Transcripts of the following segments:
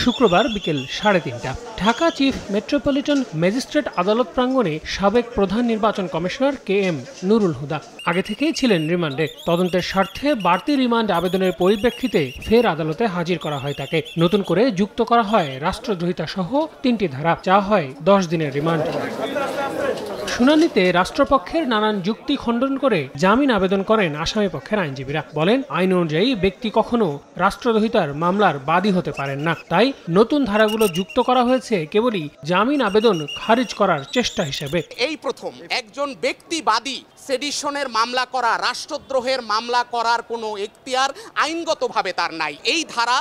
শুক্রবার বিকেল 3:30। Dhaka chief metropolitan magistrate আদালত প্রাঙ্গণে সাবেক প্রধান নির্বাচন কমিশনার KM নুরুল হুদা আগে থেকেই ছিলেন রিমান্ডে। তদন্তের স্বার্থে বাড়তি রিমান্ড আবেদনের পরিপ্রেক্ষিতে ফের আদালতে হাজির করা হয় তাকে। নতুন করে যুক্ত করা হয় রাষ্ট্রদ্রোহিতা সহ 3টি ধারা, চাওয়া হয় 10 দিনের রিমান্ড। শুনানিতে রাষ্ট্রপক্ষের নানান যুক্তি খণ্ডন করে জামিন আবেদন করেন আসামি পক্ষের আইনজীবীরা। বলেন, আইন অনুযায়ী ব্যক্তি কখনো রাষ্ট্রদ্রোহিতার মামলার বাদী হতে পারেন না, তাই নতুন ধারাগুলো যুক্ত করা হয়েছে কেবলই জামিন আবেদন খারিজ করার চেষ্টা হিসেবে। এই প্রথম একজন ব্যক্তি বাদী সেডিশনের মামলা করা, রাষ্ট্রদ্রোহের মামলা করার কোনো এখতিয়ার আইনগতভাবে তার নাই। এই ধারা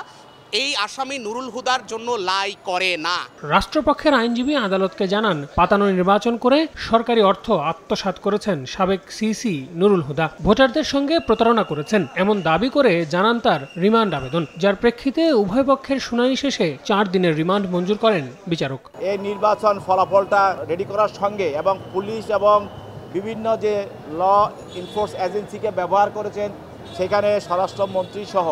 এই আসামি নুরুল হুদার জন্য লাই করে না। রাষ্ট্রপক্ষের আইনজীবী আদালতকে জানান, পাতানো নির্বাচন করে সরকারি অর্থ আত্মসাৎ করেছেন সাবেক সিসি নুরুল হুদা, ভোটারদের সঙ্গে প্রতারণা করেছেন এমন দাবি করে জানান তার রিমান্ড আবেদন, যার প্রেক্ষিতে উভয় পক্ষের শুনানি শেষে 4 দিনের রিমান্ড মঞ্জুর করেন বিচারক। এই নির্বাচন ফলাফলটা রেডি করার সঙ্গে এবং পুলিশ এবং বিভিন্ন যে ল এনফোর্স এজেন্সিকে ব্যবহার করেছেন, সেখানে স্বরাষ্ট্রমন্ত্রী সহ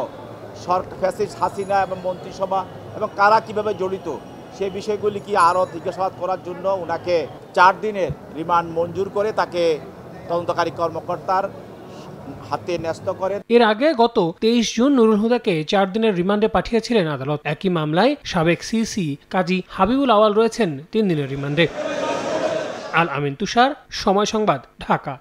ফ্যাসিস্ট হাসিনা এবং মন্ত্রিসভা এবং কারা কিভাবে জড়িত সেই বিষয়গুলি কি আরও জিজ্ঞাসাবাদ করার জন্য ওনাকে 4 দিনের রিমান্ড মঞ্জুর করে তাকে তদন্তকারী কর্মকর্তার হাতে ন্যস্ত করেন। এর আগে গত 23 জুন নুরুল হুদাকে 4 দিনের রিমান্ডে পাঠিয়েছিলেন আদালত। একই মামলায় সাবেক সিসি কাজী হাবিবুল আওয়াল রয়েছেন 3 দিনের রিমান্ডে। আল আমিন তুষার, সময় সংবাদ, ঢাকা।